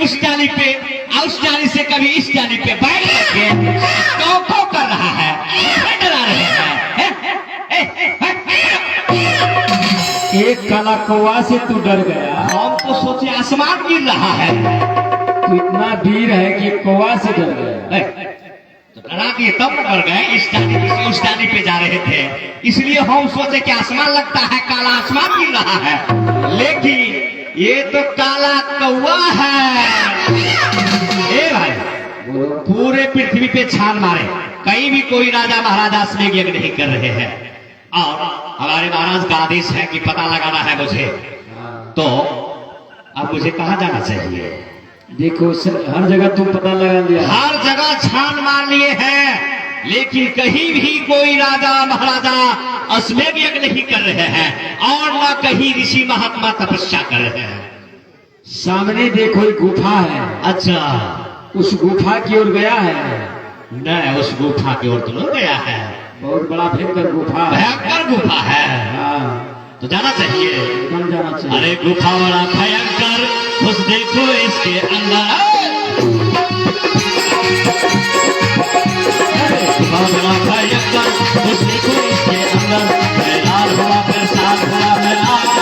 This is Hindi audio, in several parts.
उस जाली पे, उस जाली से कभी इस जाली पे बैठ करके कौ कर रहा है, डरा रहे हैं। एक काला कौवा से तू डर गया। हम तो सोचे आसमान गिर रहा है। तू इतना वीर है कि कौवा से डर गया। तो डरा दिए तब न डर गए। इस डाली से उस डाली पे जा रहे थे, इसलिए हम सोचे कि आसमान लगता है, काला आसमान गिर रहा है, लेकिन ये तो काला कौवा है। ए भाई, पूरे पृथ्वी पे छान मारे, कहीं भी कोई राजा महाराजा स्नेह यज्ञ नहीं कर रहे हैं। और हमारे महाराज का आदेश है कि पता लगाना है मुझे, तो अब मुझे कहाँ जाना चाहिए? देखो हर जगह तुम पता लगा लिया, हर जगह छान मार लिए हैं, लेकिन कहीं भी कोई राजा महाराजा अश्वमेध यज्ञ नहीं कर रहे हैं, और न कहीं ऋषि महात्मा तपस्या कर रहे हैं। सामने देखो एक गुफा है। अच्छा, उस गुफा की ओर गया है? नहीं, उस गुफा की ओर तो नहीं गया है। बहुत बड़ा भयंकर गुफा है। भयंकर गुफा है। हाँ, तो जाना चाहिए। कम जाना चाहिए। अरे गुफा बड़ा भयंकर, उस देखो इसके अंदर गुफा बड़ा भयंकर, उस देखो इसके अंदर मैं लाल हुआ, फिर साल हुआ, मैं आया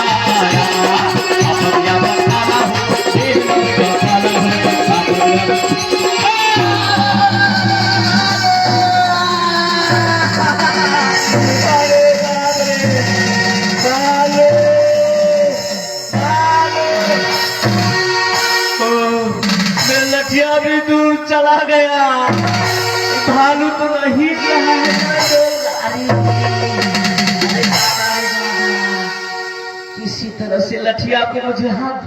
अपन या बताना हूँ, देव लोग का पालन है। लठिया भी दूर चला गया, भालू तो नहीं रहा है। किसी तरह से लठिया को मुझे हाथ,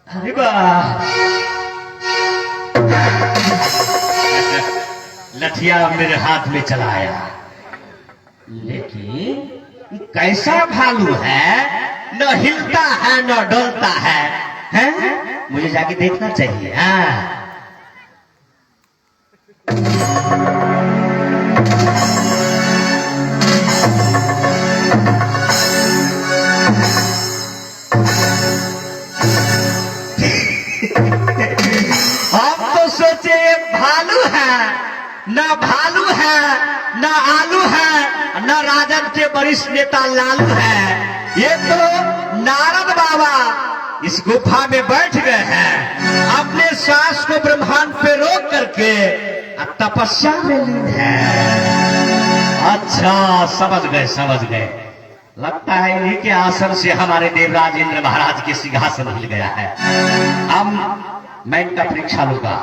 अरे वाह, लठिया मेरे हाथ में चला आया, लेकिन कैसा भालू है, न हिलता है न डोलता है, हैं? मुझे जाके देखना चाहिए। हाँ, हम तो सोचे भालू है, न भालू है, न आलू है, न राजन के वरिष्ठ नेता लालू है, ये तो नारद बाबा इस गुफा में बैठ गए हैं, अपने श्वास को ब्रह्मांड पे रोक करके तपस्या में लीन है। अच्छा, समझ गए समझ गए, लगता है इन्हीं के आसन से हमारे देवराज इंद्र महाराज के सिंहासन हिल गया है। अब मैं इनका परीक्षा लूंगा।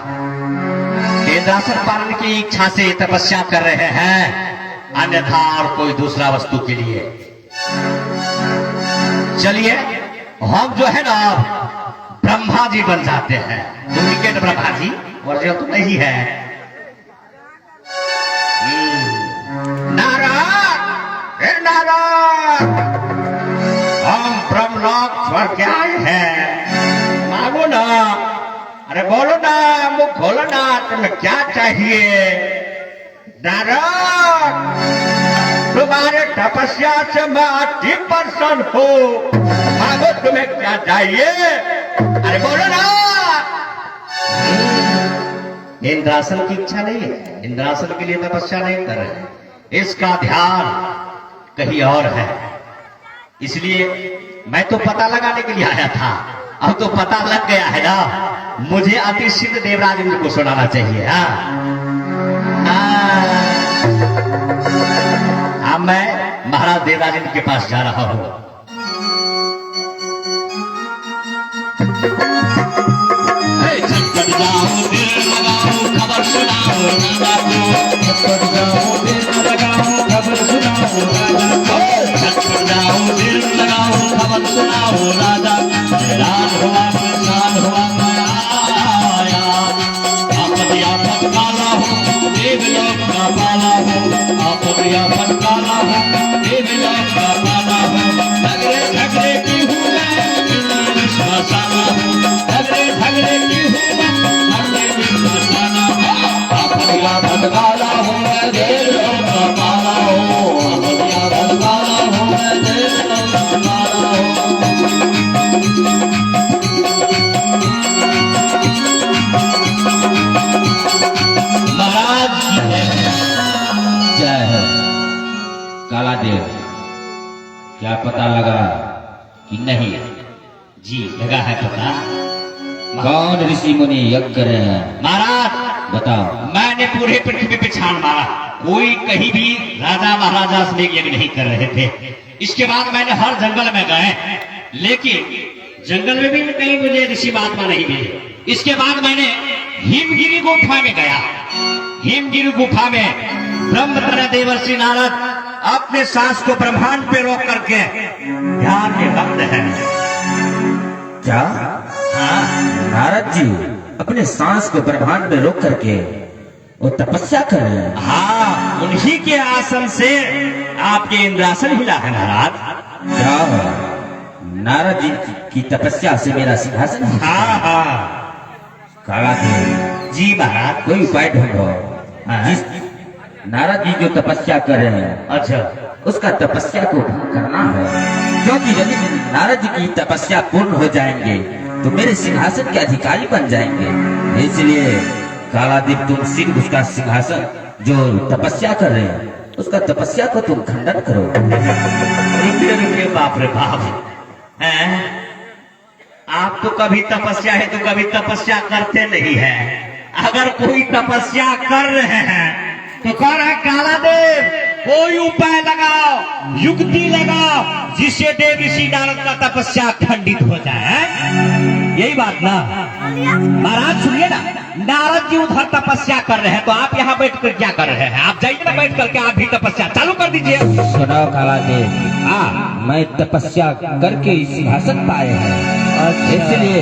इंद्रासन पालन की इच्छा से तपस्या कर रहे हैं, अन्यथा और कोई दूसरा वस्तु के लिए। चलिए, हम जो है ना ब्रह्मा जी बन जाते हैं। डुप्लीकेट ब्रह्मा जी ओरिजिनल तो नहीं है। नारायण, हे नारायण, हम ब्रह्मलोक स्वर्ग के आए हैं, मांगो ना। अरे बोलो ना, मुंह खोलो ना, तुम्हें क्या चाहिए? नारायण, तुम्हारे तपस्या से मैं 80% हूँ, मांगो तुम्हें क्या चाहिए? अरे बोलो ना। इंद्रासन की इच्छा नहीं है, इंद्रासन के लिए तपस्या नहीं कर रहे, इसका ध्यान कहीं और है। इसलिए मैं तो पता लगाने के लिए आया था, अब तो पता लग गया है ना, मुझे अति सिद्ध देवराज इंद्र को सुनाना चाहिए। अब मैं महाराज देवराज इंद्र के पास जा रहा हूं। छटपट जाओ, दिल लगाओ, खबर सुनाओ राजा को। छटपट जाओ, दिल लगाओ, खबर सुनाओ राजा को। छटपट जाओ, दिल लगाओ, खबर सुनाओ राजा। राज हुआ, प्रसाद हुआ, मैं आया। आपद यापद काला हो, देवलोक का पाला हो। आपद यापद काला हो, देवलोक का पाला हो। झगड़े झगड़े की हूँ मैं, मसाला हो। झगड़े झगड़े की हूँ मैं, मसाला हो। आपद यापद काला हो, मैं देवलोक का पाला हो। आपद यापद काला हो, मैं देवलोक का पाला हो। काला देव, क्या पता लगा कि नहीं? जी लगा है पता। कौन ऋषि मुनि यज्ञ कर रहे हैं? महाराज बताओ। मैंने पूरे पृथ्वी पे छान मारा, कोई कहीं भी राजा महाराजा इसमें यज्ञ नहीं कर रहे थे। इसके बाद मैंने हर जंगल में गए, लेकिन जंगल में भी कहीं मुझे ऋषि महात्मा नहीं मिले। इसके बाद मैंने हिमगिरी गुफा में गया। हिमगिरी गुफा में ब्रह्मपुत्र देवर्षि नारद अपने सांस को ब्रह्मांड पे रोक करके ध्यान में मग्न है। क्या हाँ नारद जी अपने सांस को ब्रह्मांड में रोक करके वो तपस्या कर रहे हैं? हाँ, उन्हीं के आसन से आपके इंद्रासन हिला है महाराज। क्या नारद जी की तपस्या से मेरा सिंहासन? हाँ हाँ काला देव, जी महाराज। कोई उपाय ढूंढो। हाँ। जिस नारद जी जो तपस्या कर रहे हैं अच्छा उसका तपस्या को भंग करना है, क्योंकि यदि नारद जी की तपस्या पूर्ण हो जाएंगे तो मेरे सिंहासन के अधिकारी बन जाएंगे। इसलिए काला देव, तुम सिर्फ उसका सिंहासन जो तपस्या कर रहे हैं उसका तपस्या को तुम खंडन करो। रुकिए रुकिए, बाप रे बाप, हैं? आप तो कभी तपस्या है तो कभी तपस्या करते नहीं है। अगर कोई तपस्या कर रहे हैं तो कह रहे हैं काला देव कोई उपाय लगाओ, युक्ति लगाओ, जिससे देव ऋषि नारद का तपस्या खंडित हो जाए। यही बात ना महाराज? सुनिए ना, नारद जी उधर तपस्या कर रहे हैं तो आप यहाँ बैठ कर क्या कर रहे हैं? आप जाइए ना, बैठ करके आप भी तपस्या चालू कर दीजिए। सुनो काला देव, मैं तपस्या करके इस सिंहासन पाए हैं, इसलिए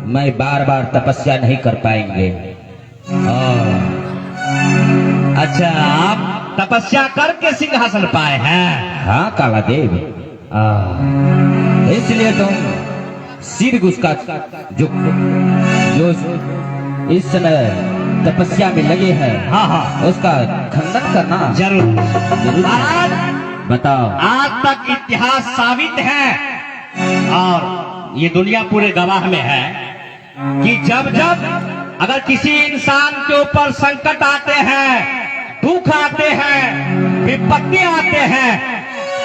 मैं बार बार तपस्या नहीं कर पाएंगे। अच्छा, आप तपस्या करके सिंहासन पाए हैं? हाँ काला देव, इसलिए तुम सिर्फ उसका जो जो इस समय तपस्या में लगे हैं, हाँ हाँ उसका खंडन करना जरूर। महाराज बताओ। आज तक इतिहास साबित है और ये दुनिया पूरे गवाह में है कि जब जब अगर किसी इंसान के ऊपर संकट आते हैं, दुख आते हैं, विपत्ति आते हैं,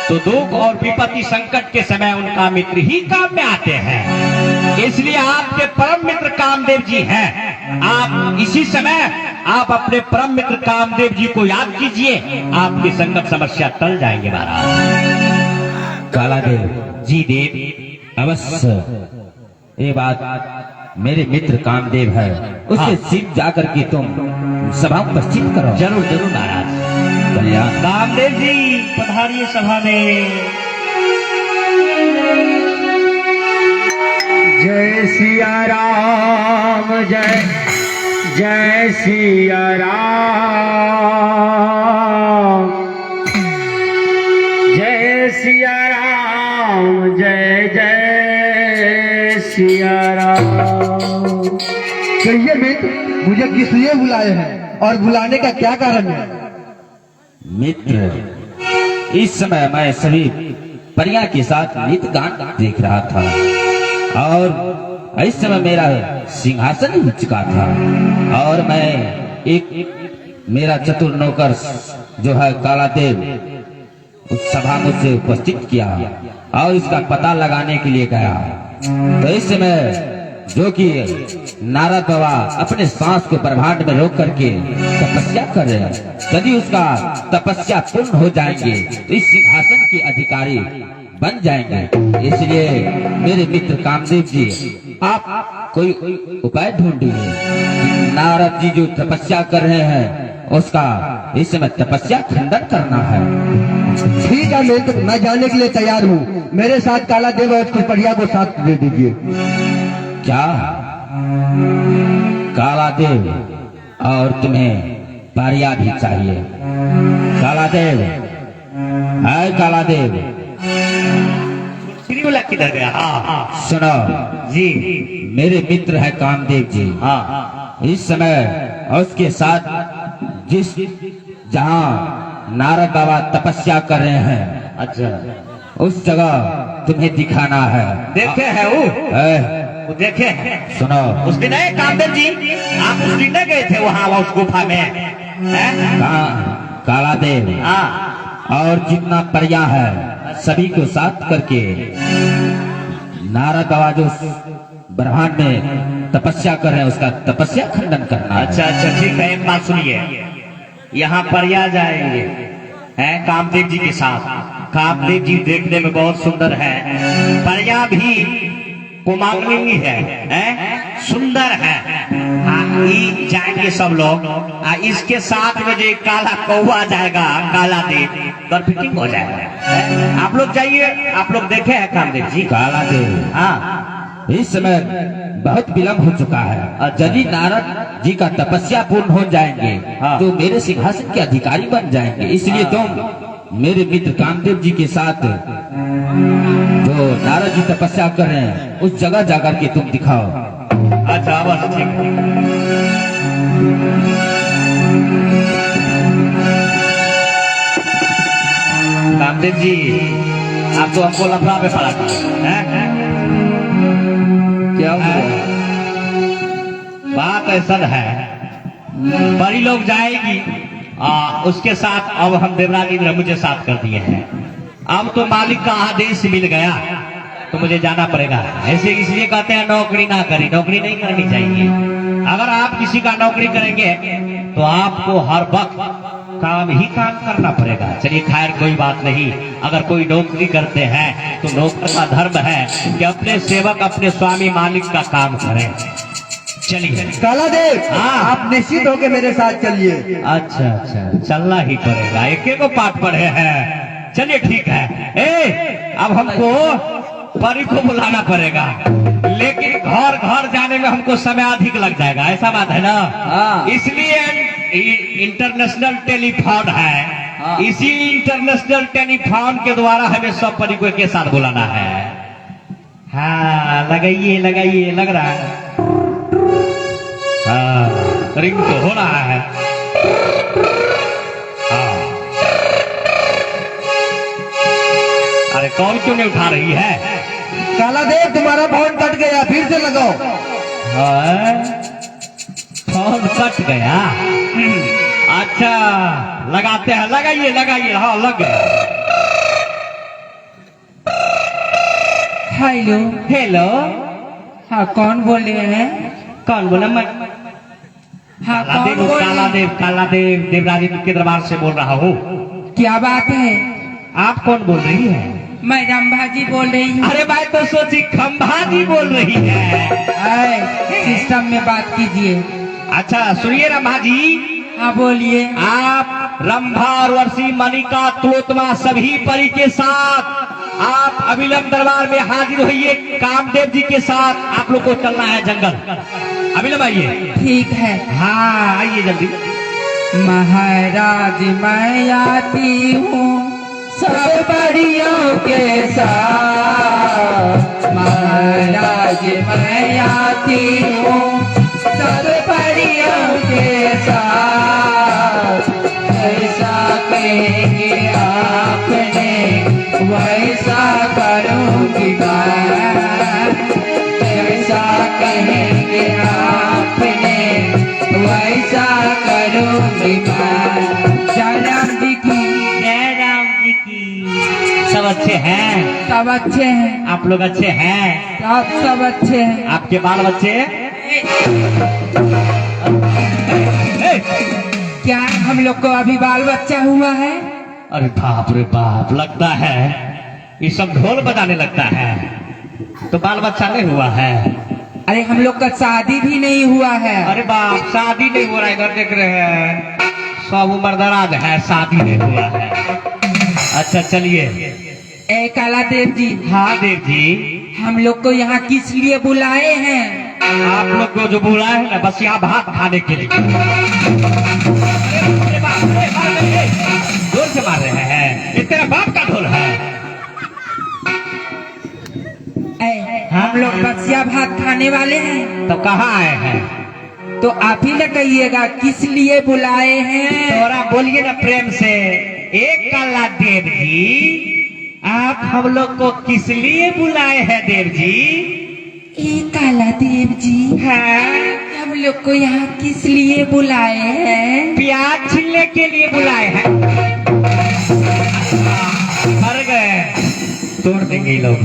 तो दुख और विपत्ति संकट के समय उनका मित्र ही काम में आते हैं। इसलिए आपके परम मित्र कामदेव जी हैं। आप इसी समय आप अपने परम मित्र कामदेव जी को याद कीजिए, आपकी संकट समस्या टल जाएंगे महाराज। काला देव जी देव, अवश्य ये बात मेरे मित्र कामदेव है, उसके सिर जाकर के तुम सभा उपस्थित करो। जरूर जरूर महाराज। कल्याण। कामदेव जी पधारिए सभा में। जय सिया राम, जय जय सिया राम, जय सिया राम, जय जय सिया राम। कहिए मित्र, मुझे किस लिए बुलाए हैं और बुलाने का क्या कारण है? मित्र, इस समय मैं सभी परियां के साथ नित्य गान देख रहा था और इस समय मेरा सिंहासन हिल चुका था और मैं एक मेरा चतुर नौकर जो है काला देव उस सभा मुझसे उपस्थित किया और इसका पता लगाने के लिए गया। तो इस समय जो कि नारद बाबा अपने सांस को ब्रह्मांड में रोक करके तपस्या कर रहे हैं, यदि उसका तपस्या पूर्ण हो जाएंगे तो इस सिंहासन के अधिकारी बन जाएंगे। इसलिए मेरे मित्र कामदेव जी, आप कोई उपाय ढूंढिए। नारद जी जो तपस्या कर रहे हैं उसका इस समय तपस्या खंडन करना है। ठीक है मित्र, मैं जाने के लिए तैयार हूँ। मेरे साथ काला देव और कुछ परिया को साथ दे दीजिए। क्या काला देव और तुम्हें पारिया भी चाहिए? काला देव है, काला देव श्रीवला किधर गया? हाँ हाँ सुनो जी। मेरे मित्र है कामदेव जी। हाँ इस समय उसके साथ जिस जहाँ नारद बाबा तपस्या कर रहे हैं, अच्छा, उस जगह तुम्हें दिखाना है। देखे है वो देखे हैं। सुनो, उस दिन है कामदेव जी, आप उस दिन न गए थे वहाँ उस गुफा में? हैं? काला देव, हाँ और जितना प्रजा है सभी को साथ करके नारद बाबा जो ब्रह्मांड में तपस्या कर रहे हैं उसका तपस्या खंडन करना है। अच्छा अच्छा ठीक है, एक बात सुनिए, यहाँ प्रया जाएंगे हैं कामदेव जी के साथ। कामदेव जी देखने में बहुत सुंदर है, प्रया भी कुमांगिनी है, सुंदर है। ये जाएंगे सब लोग, इसके साथ में जो काला कौवा जाएगा, काला देव फिटिंग हो जाएगा। आप लोग जाइए, आप लोग देखे हैं कामदेव जी? काला देव हाँ इस समय बहुत विलंब हो चुका है। यदि नारद जी का तपस्या पूर्ण हो जाएंगे हाँ। तो मेरे सिंहासन के अधिकारी बन जाएंगे। इसलिए तुम मेरे मित्र कामदेव जी के साथ जो नारद जी तपस्या कर रहे हैं उस जगह जाकर के तुम दिखाओ। अच्छा बस ठीक है। कामदेव जी आप तो हमको लफड़ा पे पड़ा है? क्या हुआ? बात ऐसा है, बड़ी लोग जाएगी उसके साथ। अब हम देवराज इंद्र मुझे साथ कर दिए हैं, अब तो मालिक का आदेश मिल गया तो मुझे जाना पड़ेगा। ऐसे इसलिए कहते हैं नौकरी ना करी, नौकरी नहीं करनी चाहिए। अगर आप किसी का नौकरी करेंगे तो आपको हर वक्त काम ही काम करना पड़ेगा। चलिए खैर कोई बात नहीं, अगर कोई नौकरी करते हैं तो नौकर का धर्म है कि अपने सेवक अपने स्वामी मालिक का काम करें। चलिए काला देव, हाँ। आप निश्चित होकर मेरे साथ चलिए। अच्छा अच्छा चलना ही पड़ेगा, एक को पाठ पढ़े हैं। चलिए ठीक है। अब हमको परी को बुलाना पड़ेगा, लेकिन घर घर जाने में हमको समय अधिक लग जाएगा, ऐसा बात है ना? हाँ। इसलिए इंटरनेशनल टेलीफोन है। हाँ। इसी इंटरनेशनल टेलीफोन के द्वारा हमें सब परी को के साथ बुलाना है। हाँ लगाइए लगाइए, लग रहा है। हाँ रिंग तो हो रहा है। हाँ अरे कौन क्यों नहीं उठा रही है? काला देव, तुम्हारा फोन कट गया, फिर से लगाओ। हाँ, फोन कट गया। अच्छा लगाते हैं, लगाइए लगाइए। हाँ लग गया। हेलो। हेलो, हाँ कौन बोल रहे हैं? कौन बोला? मैं हाँ काला कौन देव, बोल रहे काला हैं? देव, काला देव देवराज के दरबार से बोल रहा हूँ। क्या बात है? आप कौन बोल रही है? मैं रंभा जी बोल रही हूँ। अरे भाई तो सोची खंभा जी बोल रही है। सिस्टम में बात कीजिए। अच्छा सुनिए रंभा जी, हाँ बोलिए। आप रंभा और वर्षी मनिका त्लोत्मा सभी परी के साथ आप अविलंब दरबार में हाजिर होइए। कामदेव जी के साथ आप लोग को चलना है जंगल। अविलंब आइए। ठीक है। हाँ आइए जल्दी। महाराज मैं आती हूँ सब परियों के साथ। महाराज मैं आती हूँ सब परियों के साथ। ऐसा कहेंगे आपने वैसा करूँगी मैं। ऐसा कहेंगे आपने वैसा करूँगी मैं। जय राम जी की। जय राम जी की। सब अच्छे हैं? सब अच्छे हैं। आप लोग अच्छे हैं? सब अच्छे हैं। आपके बाल बच्चे? क्या हम लोग को अभी बाल बच्चा हुआ है? अरे बाप रे बाप, लगता है ये सब ढोल बजाने लगता है तो बाल बच्चा नहीं हुआ है। अरे हम लोग का शादी भी नहीं हुआ है। अरे बाप, शादी नहीं हो रहा है, इधर देख रहे हैं सब उम्र दराज है, शादी नहीं हुआ है। अच्छा चलिए। ए काला देव जी। हाँ देव जी। हम लोग को यहाँ किस लिए बुलाए हैं? आप लोग को जो बुलाए हैं ना, बस यहाँ भात खाने के लिए। अरे बाप रे बाप रे, जोर से मार रहे हैं, ये तेरा बाप का ढोल है। हम लोग बसिया भात खाने वाले हैं। तो कहाँ आए हैं? तो आप ही न कहिएगा किस लिए बुलाए हैं। थोड़ा बोलिए ना प्रेम से। एक काला देव जी, आप हम लोग को किस लिए बुलाए हैं देव जी? ए काला देव जी, हाँ? हम लोग को यहाँ किस लिए बुलाए हैं? प्याज छीलने के लिए बुलाए हैं। तोड़ देंगे ये लोग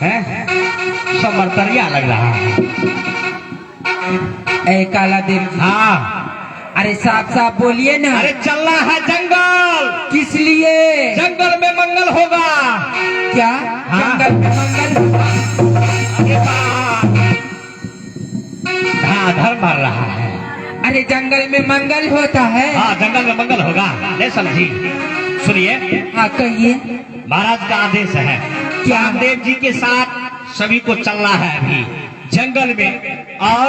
हैं। सब मरतरिया लग रहा है। ए काला देव, हाँ अरे साफ साफ बोलिए ना। अरे चलना है जंगल। किस लिए? जंगल में मंगल होगा। क्या? हाँ। जंगल में मंगल? हाँ धर्म मार रहा है। अरे जंगल में मंगल होता है? हाँ जंगल में मंगल होगा। नहीं समझी? सुनिए, हाँ कहिए। महाराज का आदेश है क्या? रामदेव जी के साथ सभी को चलना है अभी जंगल में, और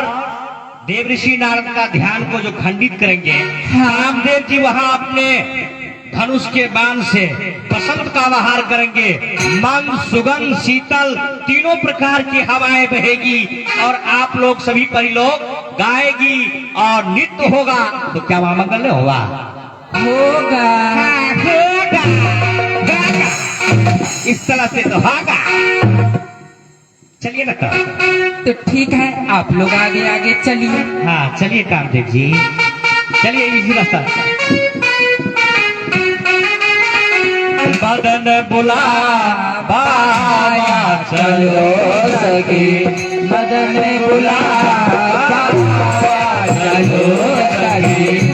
देव ऋषि नारद का ध्यान को जो खंडित करेंगे, हाँ। रामदेव जी वहां अपने धनुष के बाण से बसंत का आहार करेंगे। मंद, सुगंध, शीतल तीनों प्रकार की हवाएं बहेगी और आप लोग सभी परी लोग गाएगी और नृत्य होगा। तो क्या वहां मंगल नहीं होगा? होगा। होगा, गागा। इस तरह से तो होगा। चलिए ना तो ठीक है, आप लोग आगे आगे चलिए। हाँ चलिए कामदेव जी, चलिए इसी रास्ता। मदन बुला बाबा चलो सखी, मदन बुला बाबा चलो सखी।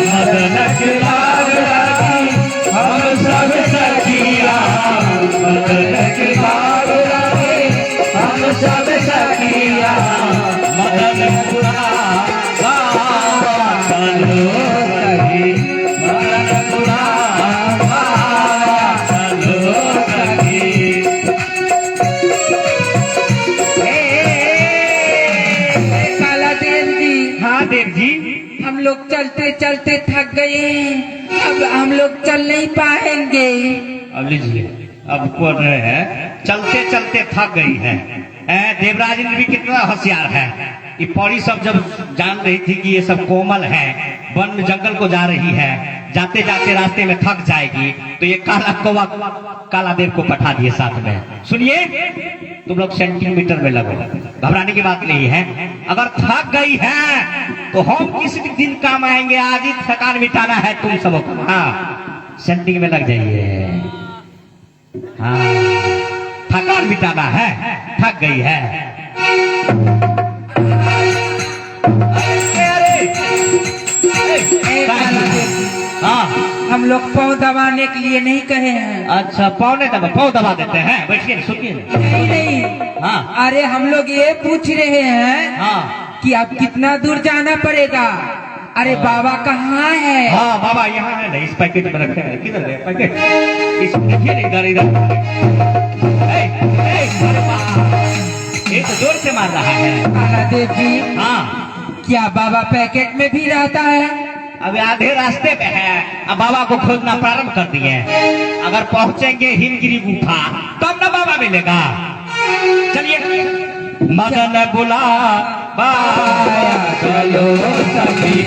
मदन की लाग लगी हम सब सखिया, मदन की लाग लगी हम सब सखिया। मदन बुला बाबा चलो सखी, मदन बुला बाबा चलो सखी। काला देव जी, हाँ देव जी, हम लोग चलते चलते थक गए हैं, अब हम लोग चल नहीं पाएंगे। अब लीजिए, अब बोल रहे हैं चलते चलते थक गई है। देवराज इंद्र भी कितना होशियार है। ये पौड़ी सब जब जान रही थी कि ये सब कोमल है, वन में जंगल को जा रही है, जाते जाते रास्ते में थक जाएगी, तो ये काला कौवा काला देव को पठा दिए साथ में। सुनिए, तुम लोग सेंटीमीटर में लगो, घबराने की बात नहीं है। अगर थक गई है तो हम किसी दिन काम आएंगे, आज ही थकान मिटाना है तुम सबको। हाँ सेंटिंग में लग जाइए। हाँ थकान मिटाना है, थक गई है। काला देव, हाँ हम लोग पाँव दबाने के लिए नहीं कहे हैं। अच्छा, पाँव दबा देते हैं। बैठिए सुनिए। नहीं नहीं, हाँ अरे हम लोग ये पूछ रहे हैं हाँ कि अब कितना दूर जाना पड़ेगा। अरे बाबा कहाँ है? हाँ बाबा यहाँ है ना, इस पैकेट में रखे हैं। किधर है पैकेट? इस देखिए ना, इधर इधर। अरे बाप, ये तो जोर से मार रहा है। काला देव जी, हाँ क्या बाबा पैकेट में भी रहता है? अभी आधे रास्ते पे है, अब बाबा को खोजना प्रारंभ कर दिए। अगर पहुंचेंगे हिमगिरी गुफा तब ना बाबा मिलेगा। चलिए, मदन बुला बाया चलो सखी,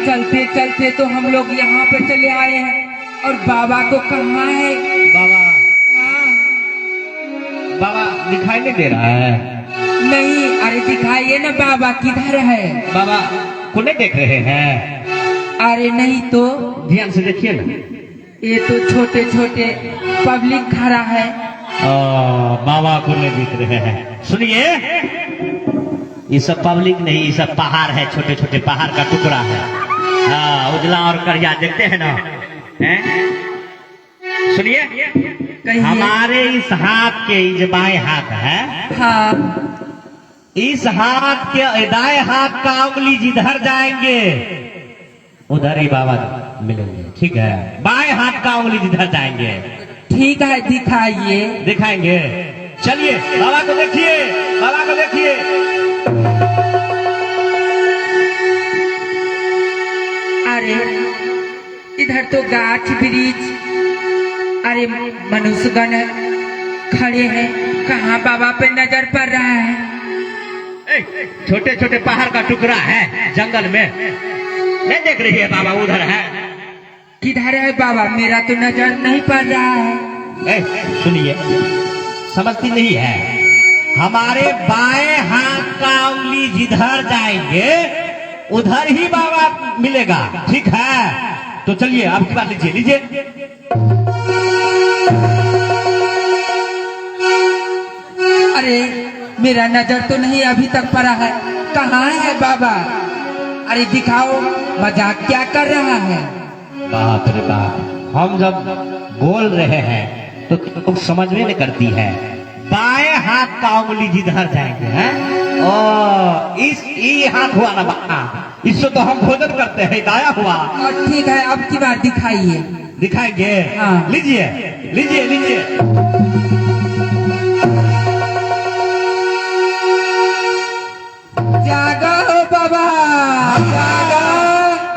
चलते चलते तो हम लोग यहाँ पे चले आए हैं, और बाबा को कहाँ है? बाबा हाँ। बाबा दिखाई नहीं दे रहा है। नहीं, अरे दिखाइए ना बाबा किधर है? बाबा को नहीं देख रहे हैं? अरे नहीं तो। ध्यान से देखिए ना, ये तो छोटे छोटे पब्लिक खड़ा है। बाबा को नहीं दिख रहे हैं। सुनिए, ये सब पब्लिक नहीं, ये सब पहाड़ है, छोटे छोटे पहाड़ का टुकड़ा है। हाँ, उजला और करिया देखते हैं ना, हैं? सुनिए, कहिए। हमारे इस हाथ के ये जो बाएं हाथ है, हाँ इस हाथ के दाएं हाथ का उंगली जिधर जाएंगे उधर ही बाबा मिलेंगे, ठीक है? बाएं हाथ का उंगली जिधर जाएंगे, ठीक है, दिखाइए। दिखाएंगे। चलिए बाबा को देखिए, बाबा को देखिए। अरे इधर तो गाछ वृक्ष, अरे मनुष्यगण खड़े हैं, कहाँ बाबा पे नजर पड़ रहा है? छोटे छोटे पहाड़ का टुकड़ा है जंगल में, नहीं देख रही है बाबा? उधर है। किधर है बाबा? मेरा तो नजर नहीं पड़ रहा है। सुनिए, समझती नहीं है? हमारे बाएं हाथ का उंगली जिधर जाएंगे उधर ही बाबा मिलेगा, ठीक है? तो चलिए आपकी बात लीजिए, लीजिए। अरे मेरा नजर तो नहीं अभी तक पड़ा है, कहाँ है बाबा? अरे दिखाओ, मजाक क्या कर रहा है? बाप रे बाप, हम जब बोल रहे हैं तो तुम समझ में नहीं करती है। बाएं हाथ का उंगली जिधर जाएंगे, हैं? ओ, ये हाथ हुआ ना बाबा, इससे तो हम भोजन करते हैं, दाया हुआ। और ठीक है, अब की बात दिखाइए। दिखाएंगे? हाँ। लीजिए लीजिए लीजिए। जागो बाबा, जागो।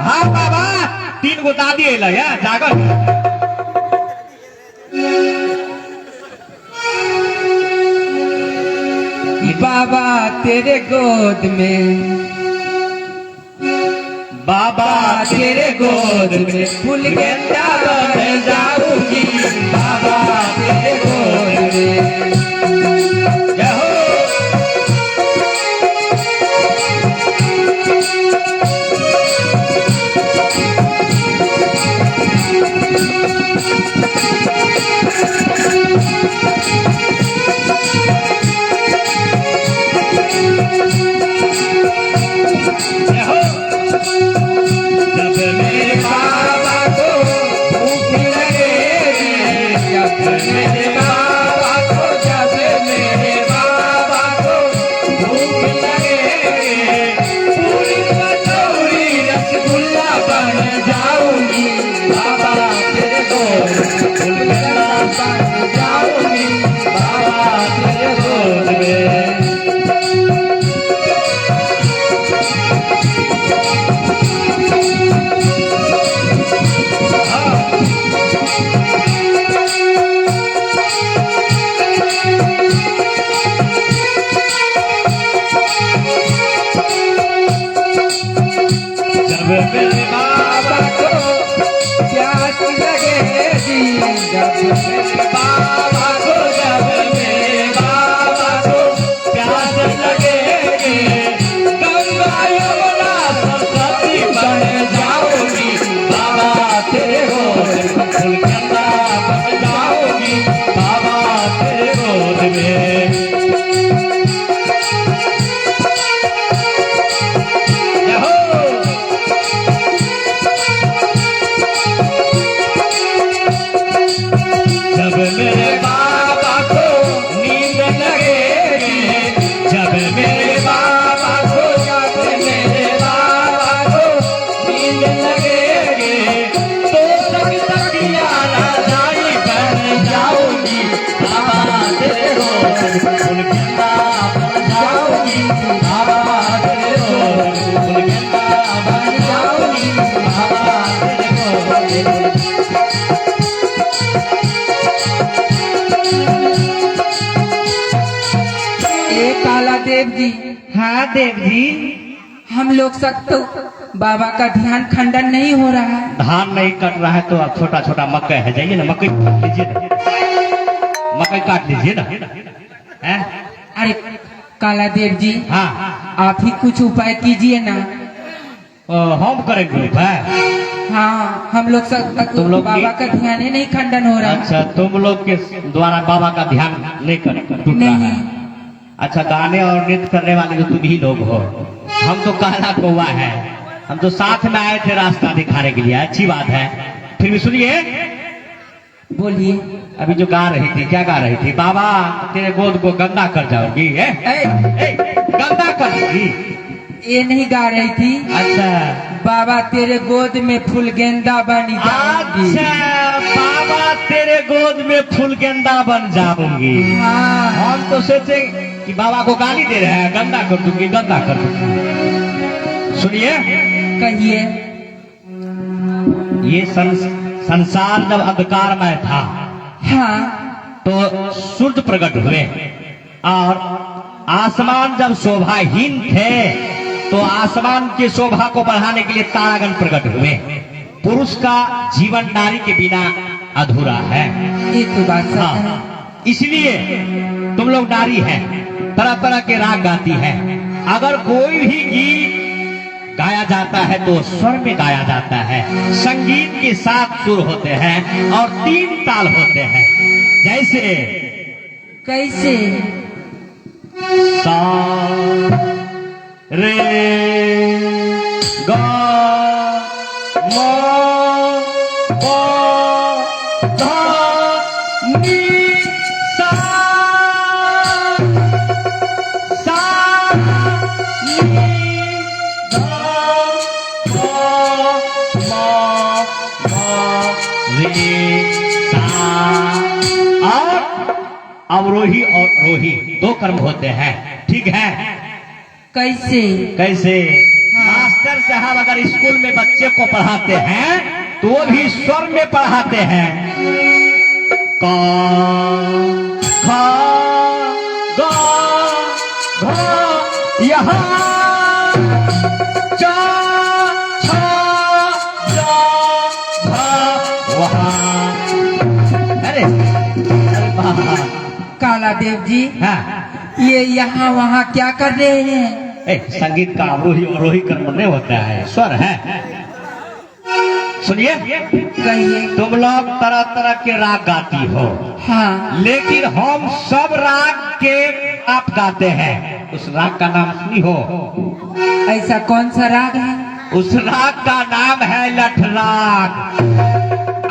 हाँ बाबा, 3 गो दादी अल जागो। बाबा तेरे गोद में, बाबा तेरे गोद में फूल गेंदा बन जाऊंगी, बाबा तेरे गोद में। जय हो। जय हो। जब मेरे बाबा को भूख लगेगी, जब मेरे बाबा को, जब मेरे बाबा को भूख लगेगी, पूरी कचौड़ी रसगुल्ला बन जाऊंगी, बाबा तेरे गोद में फूल गेंदा बन जाऊंगी, बाबा तेरे गोद में। जब मेरे बाबा को प्यास लगेगी, जब मेरे बाबा को, जब मेरे बाबा को प्यास लगेगी, गंगा यमुना सरस्वती बन जाऊंगी, बाबा तेरे गोद में फूल गेंदा बन जाऊंगी, बाबा तेरे गोद में। जय हो। जब मेरे बाबा को नींद लगेगी, जब मेरे बाबा को, जब मेरे बाबा को नींद लगेगी, तो तकिया राजाई बन जाऊंगी, बाबा तेरे गोद में फूल गेंदा बन जाऊंगी, बाबा तेरे गोद में फूल गेंदा बन जाऊंगी, बाबा तेरे गोद में। ए काला देव जी, हाँ देव जी। हम लोग सब तो बाबा का ध्यान खंडन नहीं हो रहा है। धान नहीं कट रहा है तो अब छोटा छोटा मकई है, जाइए ना मकई काट लीजिए ना, मकई काट लीजिए ना, हैं? अरे काला देव जी, हाँ। आप ही कुछ उपाय कीजिए ना। हम करेंगे उपाय। हाँ, हम लोग सब तक तुम लोग बाबा की- का ध्यान ही नहीं खंडन हो रहा। अच्छा, तुम लोग के द्वारा बाबा का ध्यान नहीं कर टूट रहा नहीं। है। अच्छा, गाने और नृत्य करने वाले तो तुम ही लोग हो। हम तो काला कौवा है, हम तो साथ में आए थे रास्ता दिखाने के लिए। अच्छी बात है। फिर भी सुनिए, बोलिए। अभी जो गा रही थी, क्या गा रही थी? बाबा तेरे गोद को गंदा कर जाओगी है? गंदा कर दूंगी? ये नहीं गा रही थी। अच्छा बाबा तेरे गोद में फूल गेंदा बनी जाऊंगी। अच्छा, बाबा तेरे गोद में फूल गेंदा बन जाऊंगी। हाँ। हम तो सोचे कि बाबा को गाली दे रहे हैं, गंदा कर दूंगी, गंदा कर दूंगी। सुनिए, कहिए। ये संसार जब अंधकारमय था, हाँ। तो सूर्य प्रकट हुए, और आसमान जब शोभाहीन थे तो आसमान की शोभा को बढ़ाने के लिए तारागण प्रकट हुए। पुरुष का जीवन नारी के बिना अधूरा है। ये तो बात सच है। हाँ, इसलिए तुम लोग नारी हैं, तरह तरह के राग गाती हैं। अगर कोई भी गीत गाया जाता है तो स्वर में गाया जाता है। संगीत के 7 सुर होते हैं और 3 ताल होते हैं। जैसे कैसे? सा रे गा मा पा धा नी सा सा नी धा पा मा पा रे सा। और अवरोही और रोही 2 कर्म होते हैं। ठीक है? कैसे? कैसे? मास्टर साहब अगर स्कूल में बच्चे को पढ़ाते हैं तो वो भी स्वर में पढ़ाते हैं। का खा गा घा यहाँ चा छा जा भा वहाँ। अरे बाबा, काला देव जी, हाँ, ये यहाँ वहाँ क्या कर रहे हैं? संगीत का अवरोही अवरोही कर्म नहीं होता है, स्वर है। सुनिए, कहिए। तुम लोग तरह तरह के राग गाती हो। हाँ। लेकिन हम सब राग के आप गाते हैं। उस राग का नाम सुनी हो? ऐसा कौन सा राग है? उस राग का नाम है लठ राग।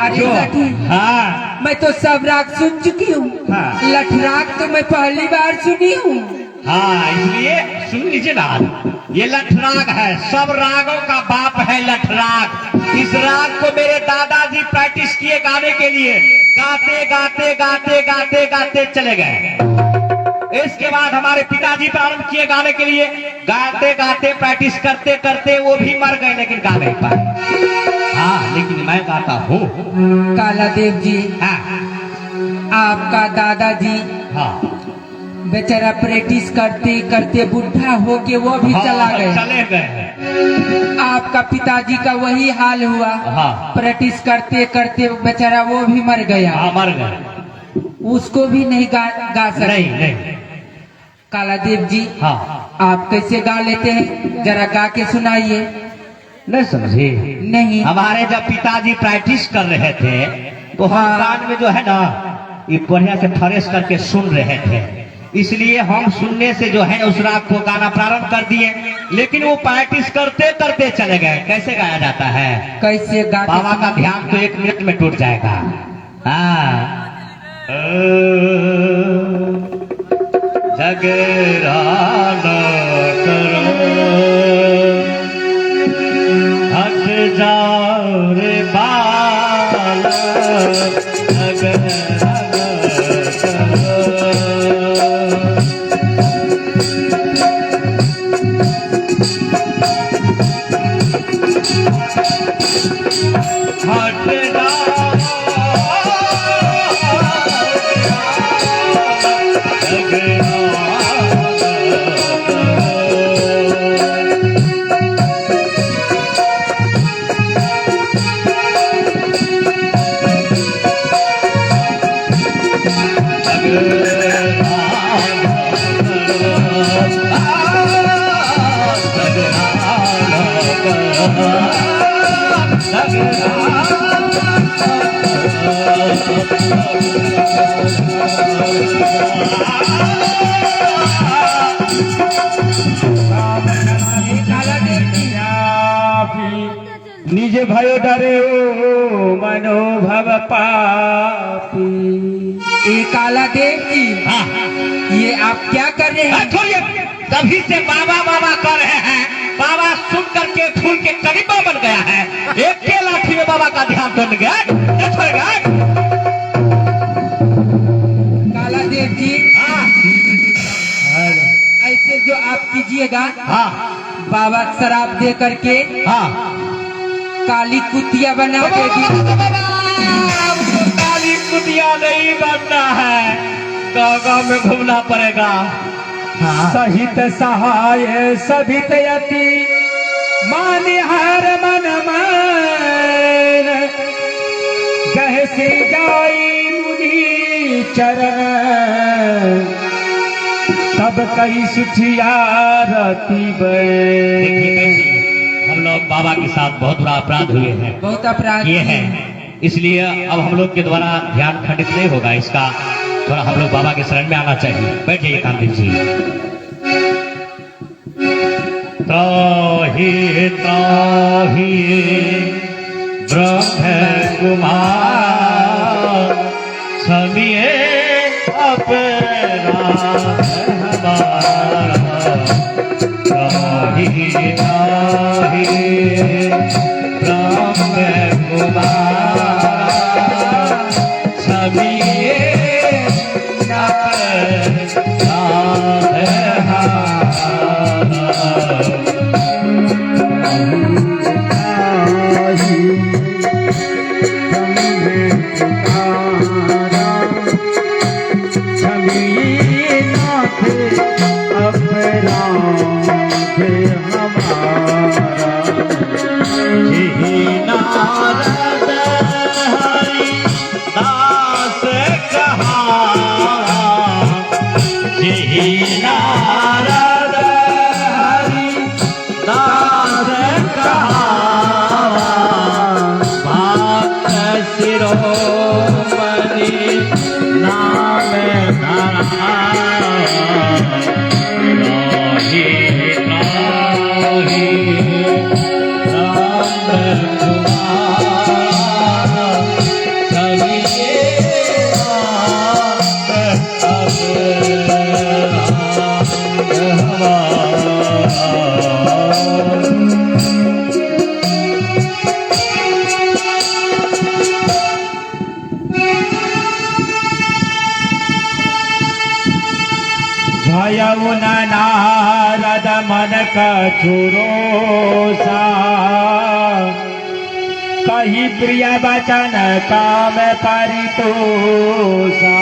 अरे लठी? हाँ, मैं तो सब राग सुन चुकी हूँ। हाँ। लठ राग तो मैं पहली बार सुनी हूँ। हाँ, इसलिए सुन लीजिए ना, ये लठ राग है। सब रागों का बाप है लठ राग। इस राग को मेरे दादाजी प्रैक्टिस किए गाने के लिए। गाते गाते गाते गाते गाते चले गए। इसके बाद हमारे पिताजी प्रारंभ किए गाने के लिए। गाते गाते प्रैक्टिस करते करते वो भी मर गए, लेकिन गा नहीं पाए। हाँ, लेकिन मैं गाता हूँ। काला देव जी, हाँ आपका दादाजी हाँ बेचारा प्रैक्टिस करते करते बुढ़ा होके वो भी हाँ, चला गया। चले गए। आपका पिताजी का वही हाल हुआ। हाँ। प्रैक्टिस करते करते बेचारा वो भी मर गया। हाँ, मर गए। उसको भी नहीं गा सके। नहीं नहीं। काला देव जी, हाँ, आप कैसे गा लेते हैं? जरा गा के सुनाइए। नहीं समझे? नहीं। हमारे जब पिताजी प्रैक्टिस कर रहे थे तो हम हाँ। कान में जो है ना, ये बढ़िया से फरेश करके सुन रहे थे। इसलिए हम सुनने से जो है उस राग को गाना प्रारंभ कर दिए। लेकिन वो प्रैक्टिस करते करते चले गए। कैसे गाया जाता है? कैसे गा के बाबा का सुनाइए। ध्यान तो 1 मिनट में टूट जाएगा। हाँ, झगड़ा करो, हट जाओ रे बाला, झगड़ा करो। हट जाओ निज भयो डरे ओ मनोभव पापी। ये काला देव जी, ये आप क्या कर रहे हैं? छोड़िए, तभी से बाबा बाबा कर रहे हैं। बाबा सुन करके फूल के करीबा बन गया है। एक के लाठी में बाबा का ध्यान बन गया। ये छोड़ गया। काला देव जी, ऐसे जो आप कीजिएगा, हाँ बाबा शराब दे करके हाँ, काली कुतिया बना देगी। काली कुतिया नहीं बनना है, गाँव में घूमना पड़ेगा। सहित सहाय सभित यति मानि हर मन मान। गहसी जाई मुनि चरण तब कई सुठिया रति हम लोग बाबा के साथ बहुत बड़ा अपराध हुए हैं, बहुत अपराध ये किए है। हैं। इसलिए अब हम लोग के द्वारा ध्यान खंडित नहीं होगा। इसका थोड़ा हम लोग बाबा के शरण में आना चाहिए। बैठ जाइए कामदेव जी। त्राहि त्राहि ब्रह्म कुमार समिए अपराध हमारा। त्राहि त्राहि ब्रह्म कुमार समिए अपराध हमारा। नारद हरि दास कहा, यही नारद हरि दास कहा। भक्त शिरोमणि नाम धरा। त्राहि त्राहि भयउ न नारद मन कछुरोसा। कही प्रिय वचन काम परितोषा।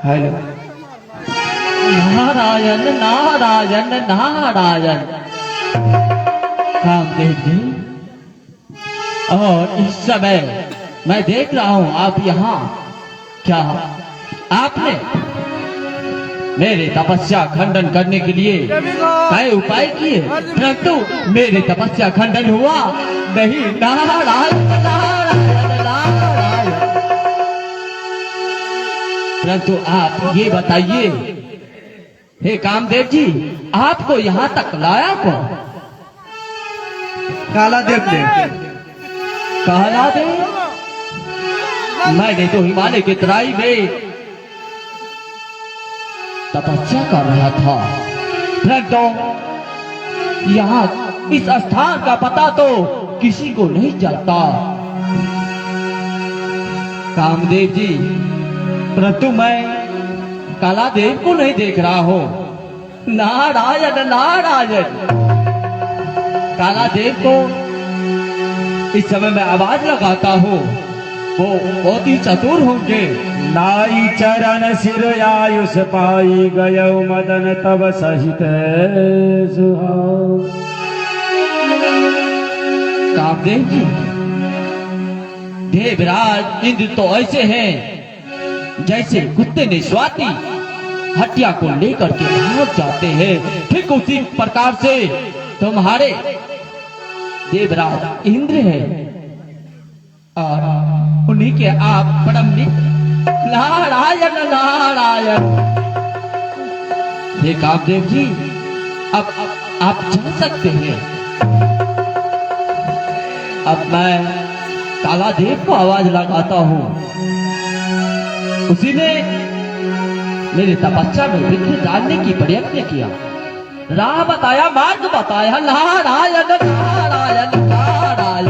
हेलो नारायण नारायण नारायण। कामदेव जी, और इस समय मैं देख रहा हूँ आप यहाँ, क्या आपने मेरे तपस्या खंडन करने के लिए कई उपाय किए, परंतु मेरे तपस्या खंडन हुआ नहीं। नारायण नारायण नारायण। परंतु आप ये बताइए, हे कामदेव जी, आपको यहाँ तक लाया कौन? काला देव ने। कहला दे, मैंने तो हिमालय की तराई में तपस्या कर रहा था, परंतु यहाँ इस स्थान का पता तो किसी को नहीं चलता। कामदेव जी, परंतु मैं काला देव को नहीं देख रहा हूँ। नारायण नारायण। काला देव को इस समय मैं आवाज लगाता हूँ, वो बहुत ही चतुर होंगे। नाई चरण सिर आयुष पाई गयो मदन तब सहित सुहाओ। कामदेव जी, देवराज इंद्र तो ऐसे हैं जैसे कुत्ते ने स्वाति हटिया को लेकर के भाग जाते हैं। ठीक उसी प्रकार से तुम्हारे देवराज इंद्र है और उन्हीं के आप परम मित्र नारायण नारायण। हे कामदेव जी, अब आप जा सकते हैं। अब मैं काला देव को आवाज लगाता हूँ। उसी ने मेरी तपस्या में विघ्न डालने की प्रयत्न किया, राह बताया, मार्ग बताया। नारायण नारायण नारायण।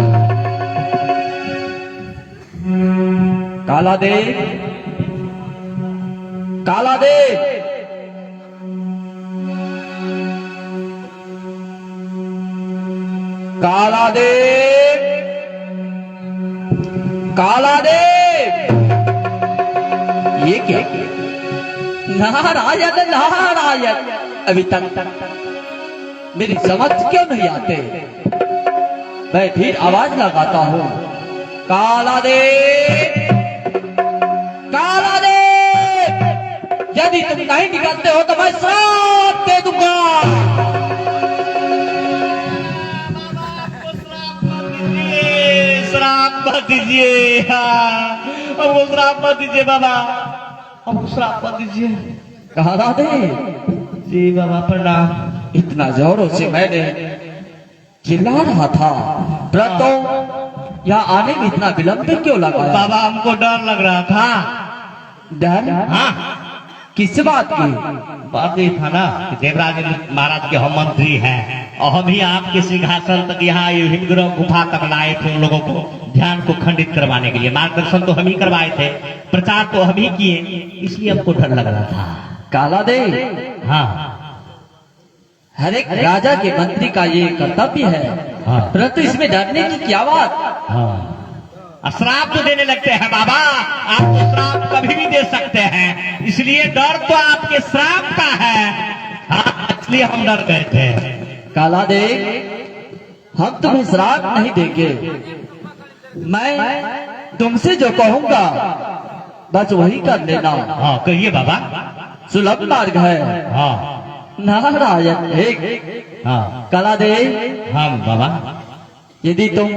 काला देव, काला देव, काला देव, काला देव। ये क्या? नारायण नारायण। अभी तक मेरी समझ क्यों नहीं आते? मैं फिर आवाज लगाता हूँ, काला देव, काला देव। यदि तुम नहीं निकलते हो तो मैं श्राप दे दूंगा। श्राप मत दीजिए, हमको श्राप मत दीजिए बाबा, हमको श्राप मत दीजिए। काला देव जी बाबा प्रणाम। इतना जोरों से मैंने चिल्ला रहा था, परंतु यहाँ आने में इतना विलंब क्यों लगाया? बाबा हमको डर लग रहा था। डर? हाँ, किस बात की? बात ये था ना कि देवराज महाराज के हम मंत्री हैं और हम ही आपके सिंहासन तक यहाँ ये हिमगिरी गुफा तक लाए थे, उन लोगों को ध्यान को खंडित करवाने के लिए। मार्गदर्शन तो हम ही करवाए थे, प्रचार तो हम ही किए, इसलिए हमको डर लग रहा था। काला देव, हाँ हर एक राजा के मंत्री का ये कर्तव्य है, हाँ। परंतु इसमें डरने की क्या बात? हाँ, श्राप तो देने लगते हैं बाबा, आप तो श्राप कभी भी दे सकते हैं, इसलिए डर तो आपके श्राप का है। हाँ, इसलिए हम डर गए थे। काला देव, हम तुम्हें श्राप नहीं देंगे। मैं तुमसे जो कहूंगा बस वही कर लेना। हाँ कहिए बाबा। सुलभ मार्ग है। हाँ नारायण एक। हाँ काला देव, हाँ बाबा। यदि तुम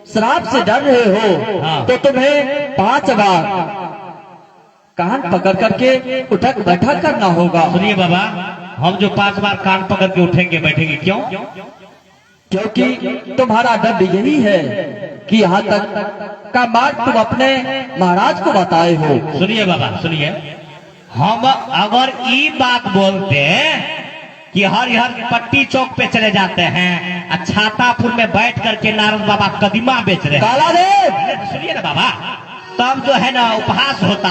श्राप से डर रहे हो हाँ। तो तुम्हें 5 बार कान पकड़ करके उठक बैठक करना होगा। सुनिए बाबा, हम जो 5 बार कान पकड़ के उठेंगे बैठेंगे, क्यों? क्योंकि तुम्हारा डर यही है कि यहाँ तक का मार्ग तुम अपने महाराज को बताए हो। सुनिए बाबा सुनिए, हम अगर ये बात बोलते कि हरिहर पट्टी चौक पे चले जाते हैं और छातापुर में बैठ करके नारद बाबा कदीमा बेच रहे हैं। काला देव, सुनिए ना बाबा, तब जो है ना उपहास होता।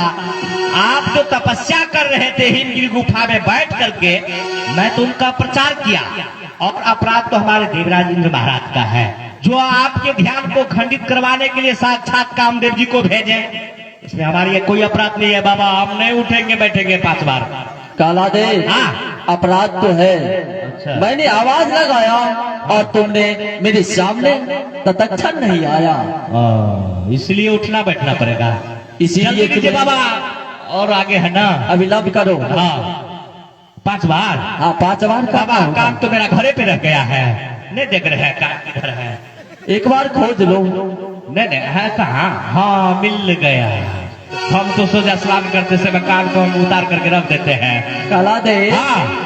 आप जो तपस्या कर रहे थे हिमगिरी गुफा में बैठ करके, मैं तो उनका प्रचार किया, और अपराध तो हमारे देवराज इंद्र महाराज का है, जो आपके ध्यान को खंडित करवाने के लिए साक्षात कामदेव जी को भेजे। इसमें हमारी कोई अपराध नहीं है बाबा, हम नहीं उठेंगे बैठेंगे 5 बार। काला देव, हाँ। अपराध तो है। अच्छा। मैंने आवाज लगाया और तुमने मेरे सामने तत्क्षण नहीं आया, इसलिए उठना बैठना पड़ेगा। इसीलिए जल्दी कीजिए तुम्हें बाबा, और आगे है ना। अविलंब करो। हाँ 5 बार। हाँ 5 बार बाबा करना होगा। काम तो मेरा घरे पे रह गया है, नहीं देख रहे हैं काम किधर है। एक बार खोज लो। नहीं नहीं है कहाँ? हाँ मिल गया। हम तो सोचा स्नान करते समय कान को हम उतार करके रख देते हैं। काला देव, हाँ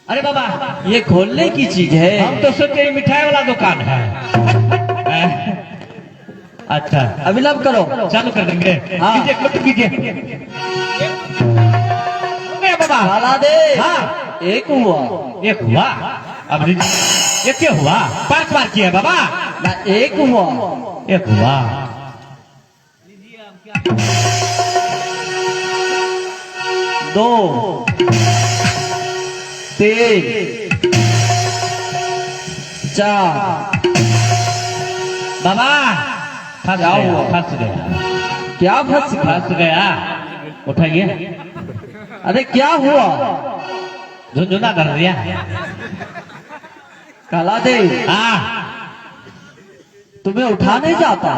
अरे बाबा, ये खोलने की चीज है। हम तो सोचे ये मिठाई वाला दुकान है। अच्छा अविलंब करो। चालू कर देंगे। हाँ। कीजिए कुछ कीजिए। हो गया बाबा। काला देव, हाँ। एक हुआ। एक हुआ, अब ये क्या हुआ? 5 बार किया बाबा। ना एक हुआ। एक हुआ। 2 3 4। बाबा फंस क्या गया, हुआ? फंस गया, क्या फंस गया? फंस गया। उठाइए। अरे क्या हुआ? झुंझुना कर दिया। काला देव, हाँ तुम्हें उठा नहीं जाता?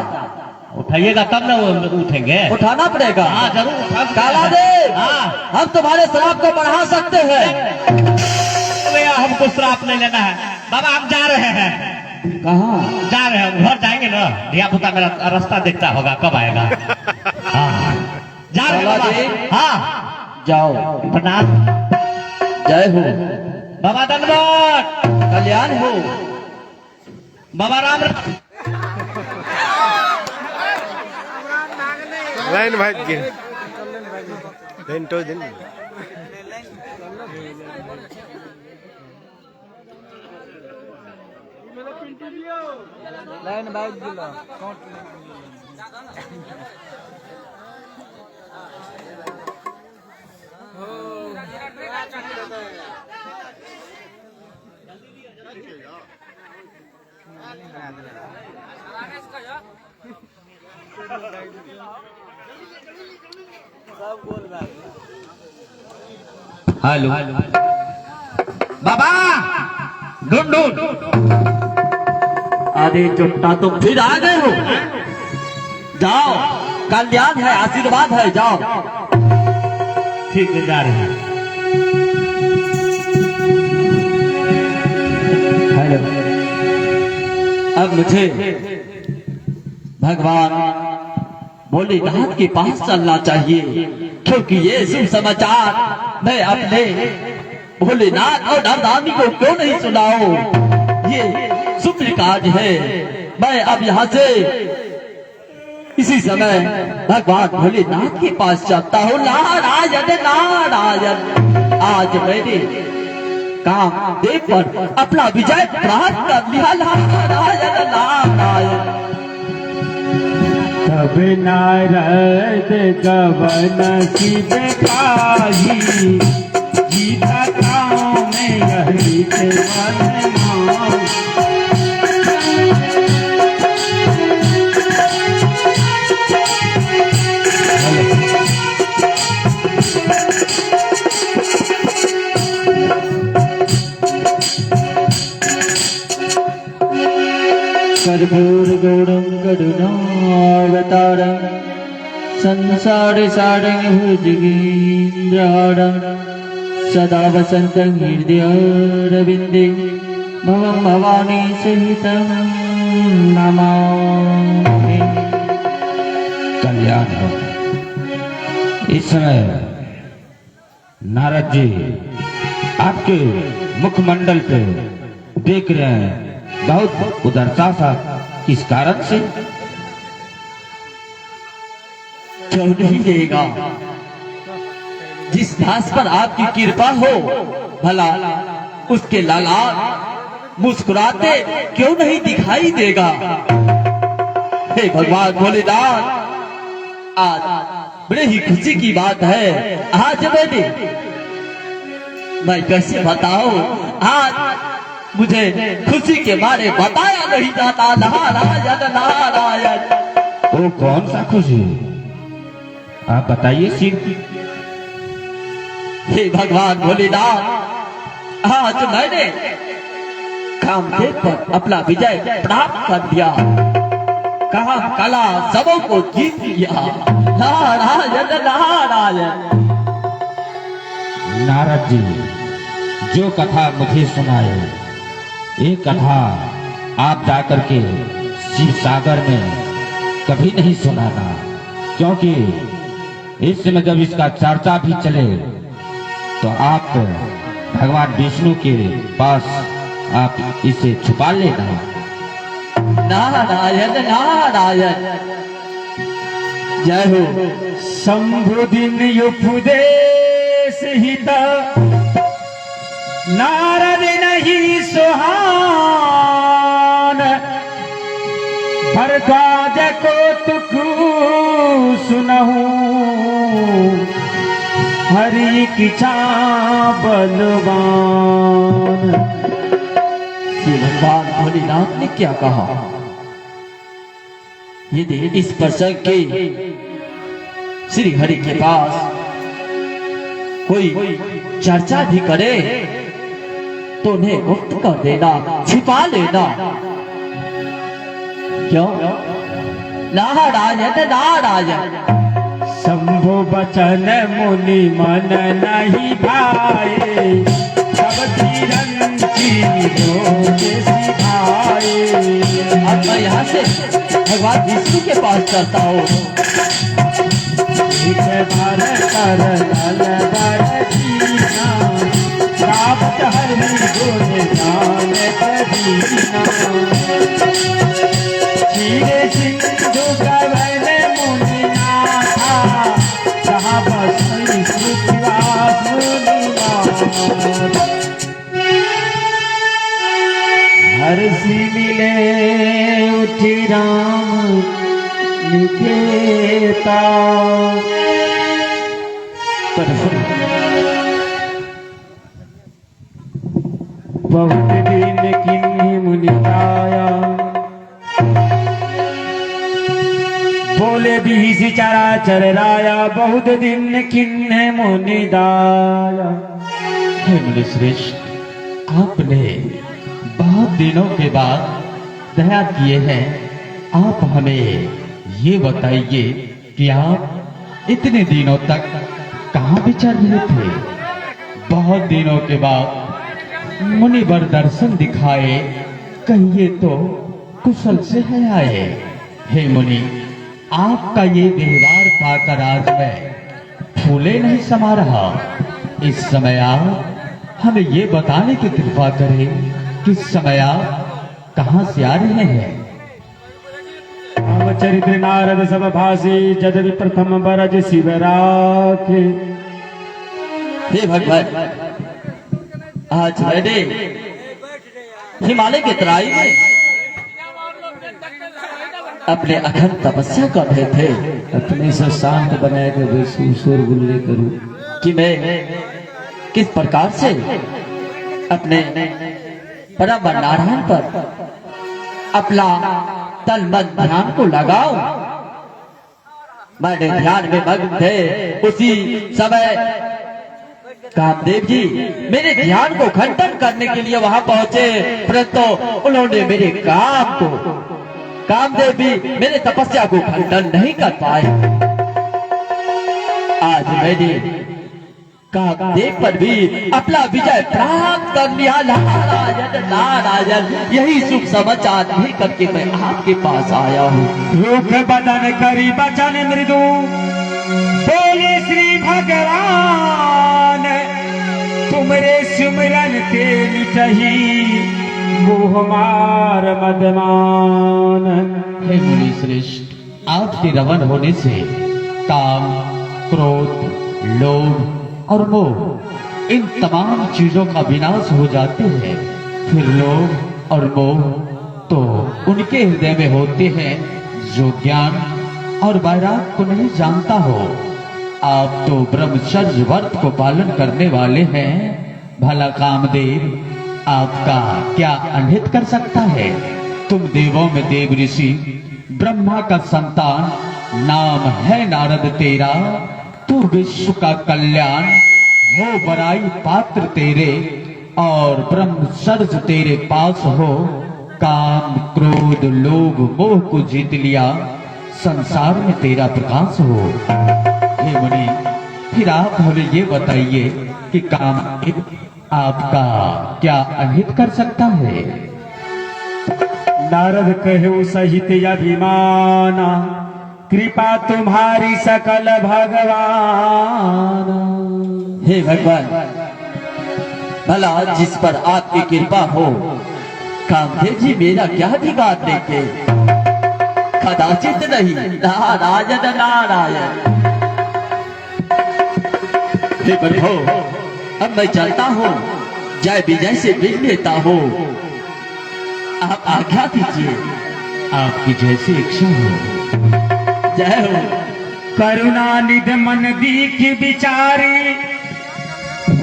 उठाइएगा तब ना वो उठेंगे। उठाना पड़ेगा। हाँ जरूर उठा। काला देव, हाँ हम तुम्हारे श्राप को बढ़ा सकते हैं। भैया हमको श्राप नहीं लेना है बाबा, हम जा रहे हैं। कहाँ जा रहे हैं, घर जाएंगे ना, धिया पुता मेरा रास्ता देखता होगा कब आएगा। हाँ जा रहे हैं बाबा बाबा। जी। हाँ जाओ। प्रणाम जय हो, बाबा, धन्यवाद कल्याण हो। बाबा राम। लाइन भाग गए घंटों दिन हेलो बाबा, ढूंढ ढूंढ। अरे चुट्टा, तुम फिर आ गए हो। जाओ, कल्याण है, आशीर्वाद है, जाओ। ठीक है जा रहे हैं। हेलो, अब मुझे भगवान भोलेनाथ के पास चलना चाहिए, क्योंकि ये शुभ समाचार मैं अपने भोलेनाथ और नरदानी को क्यों नहीं सुनाऊं। ये शुभ कार्य है। मैं अब यहाँ से इसी समय भगवान भोलेनाथ के पास जाता हूँ। नारायण नारायण, आज मैंने काम देव पर अपना विजय प्राप्त कर लिया। नारायण नारायण। तब नारद गवन शिव पाही, जीता गाँव में गहित वन माही। कर्पूर गौरम करुणावतारम, संसार सारं भुजगेन्द्रहारं, सदा वसन्तं हृदयारविन्दे भवं भवानी सहितं नमामि। कल्याण हो। इस समय नारद जी आपके मुखमंडल पे देख रहे हैं बहुत उदारता सा, किस कारण से? क्यों नहीं देगा? जिस दास पर आपकी कृपा हो, भला उसके लाला मुस्कुराते क्यों नहीं दिखाई देगा। हे भगवान भोलेनाथ, आज बड़े ही खुशी की बात है। आज मैं कैसे बताऊं, आज मुझे खुशी के मारे बताया नहीं जाता। नारायण नारायण। वो कौन सा खुशी, आप बताइए सिर। हे भगवान भोलेनाथ, आज मैंने कामदेव पर अपना विजय प्राप्त कर दिया। कहा कला सबों को जीत लिया। नारायण नारायण। नारद जी जो कथा मुझे सुनाए, ये कथा आप जाकर के शिव सागर में कभी नहीं सुनाना, क्योंकि इस समय जब इसका चर्चा भी चले तो आप भगवान विष्णु के पास आप इसे छुपा लेना। नारायण नारायण। जय हो। शंभुदिन उपदेश हित, नारद नहीं सुहान। भरद्वाज को तुकु सुनहु, हरि किछा बलवान। श्री भगवान भोलेनाथ ने क्या कहा? यदि इस प्रसंग के श्री हरि के पास कोई चर्चा भी करे तो उन्हें मुक्त कर देना, छिपा लेना। क्यों? नारायण नारायण। शंभु बचन मुनि मन नहीं भाए, सब चिरंजीवों के सिखाए। अब मैं यहाँ से भगवान विष्णु के पास चलता हूँ। एक बार कर लल बरसीना, प्राप्त हरि गुण गान कबीना। क्षीर सिंधु कवल मुनि नाथा, कहा बसई श्रुतिवास मुनिनाथ। हर्षि मिले उठी राम निकेता। बहुत दिन किन्हीं मुनि आया, बोले भी सी चराचर राया। बहुत दिन किन्हीं मुनि दाया। हे मुनि श्रेष्ठ, आपने बहुत दिनों के बाद दया किए हैं। आप हमें ये बताइए कि आप इतने दिनों तक कहाँ विचर रहे थे? बहुत दिनों के बाद मुनिवर दर्शन दिखाए, कहिए तो कुशल से है आए। हे मुनि, आपका ये व्यवहार पाकर आज मैं फूले नहीं समा रहा। इस समय आप हमें ये बताने की कृपा करें कि इस समय आप कहाँ से आ रहे हैं? चरित्र नारद सब भाषी, जदवि प्रथम बरज शिव राखे। हे भगवान, आज मैंने हिमालय के तराई में अपने अखंड तपस्या कर रहे थे। अपने से शांत बनाए के शोर गुल्ले करूं कि मैं किस प्रकार से अपने परम नारायण पर अपना तन मन ध्यान को लगाओ। मैंने ध्यान में मग्न थे, उसी समय कामदेव जी मेरे ध्यान को खंडन करने के लिए वहां पहुंचे, परंतु उन्होंने मेरे कामदेव भी मेरे तपस्या को खंडन नहीं कर पाए। आज मैंने कामदेव पर भी अपना विजय प्राप्त कर लिया। नारायण नारायण, यही शुभ समाचार नहीं करके मैं आपके पास आया हूँ। रूप बदन करी बचन मृदु, बोले श्री भगवान। तुमरे सुमिरन के मिटही, मोह मार मदमान। हे मुनि श्रेष्ठ, आपके रवन होने से काम, क्रोध, लोभ और मोह, इन तमाम चीजों का विनाश हो जाते हैं। फिर लोभ और मोह तो उनके हृदय में होते हैं जो ज्ञान और वैराग को नहीं जानता हो। आप तो ब्रह्मचर्य व्रत को पालन करने वाले हैं। भला कामदेव आपका क्या अनहित कर सकता है? तुम देवों में देव ऋषि, ब्रह्मा का संतान, नाम है नारद तेरा। तू विश्व का कल्याण हो, बड़ाई पात्र तेरे, और ब्रह्मचर्य तेरे पास हो। काम, क्रोध, लोभ, मोह को जीत लिया, संसार में तेरा प्रकाश हो। हे मुनि, फिर आप हमें ये बताइए कि काम आपका क्या अहित कर सकता है? नारद कहे सहित अभिमाना, कृपा तुम्हारी सकल भगवान। हे भगवान, भला जिस पर आपकी कृपा हो, कामदेव जी मेरा क्या बिगाड़ देंगे? कदाचित नहीं। नारायण नारायण। हे प्रभु, अब मैं चलता हूँ, जय विजय से मिल लेता हूँ। आप आज्ञा दीजिए। आपकी जैसी इच्छा हो। जय हो। करुणा निध मन दीख विचारी,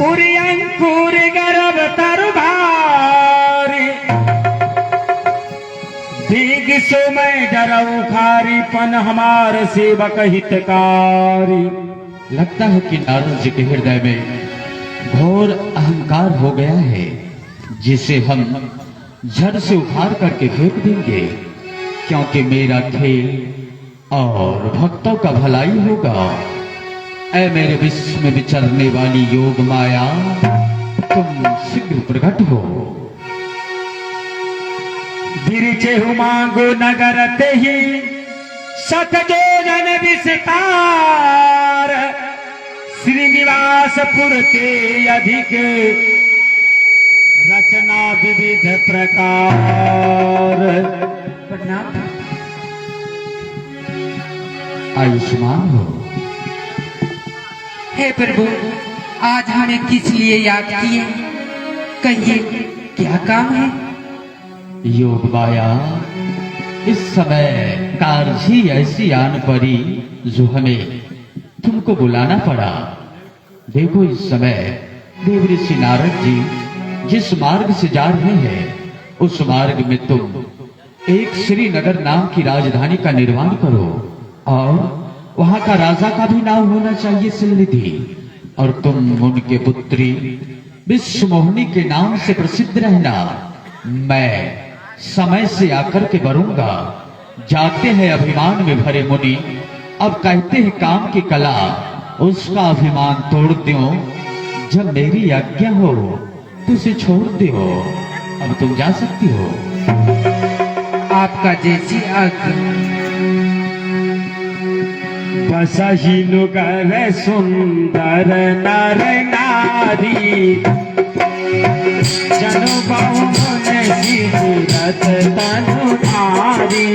उरी अंकुर गर्भ तरु भारी। दीग सुमय डरऊ खारी, पन हमार सेवक हितकारी। लगता है कि नारद जी के हृदय में घोर अहंकार हो गया है, जिसे हम झट से उखाड़ करके फेंक देंगे, क्योंकि मेरा खेल और भक्तों का भलाई होगा। ऐ मेरे विश्व में विचरने वाली योग माया, तुम शीघ्र प्रकट हो। गिरिचे मांगो नगर ते ही शतजोजन विस्तार, श्रीनिवासपुर के अधिक रचना विविध प्रकार। प्रणाम। आयुष्मान हो। हे प्रभु, आज हमें किस लिए याद किए? कहिए, क्या काम है? योग माया, इस समय कारजी ऐसी आन पड़ी जो हमें तुमको बुलाना पड़ा। देखो, इस समय देव ऋषि नारद जी जिस मार्ग से जा रहे हैं, उस मार्ग में तुम एक श्रीनगर नाम की राजधानी का निर्माण करो और वहां का राजा का भी नाम होना चाहिए सिलनिधि, और तुम उनके पुत्री विश्वमोहिनी के नाम से प्रसिद्ध रहना। मैं समय से आकर के बढ़ूंगा। जाते हैं अभिमान में भरे मुनि, अब कहते हैं काम की कला, उसका अभिमान तोड़ दो। जब मेरी आज्ञा हो तो उसे छोड़ दो। अब तुम जा सकती हो। आपका जैसी आज्ञा। बसही नुगर सुंदर नर नारी, जनु बहुमन शिवरत तनु धारी।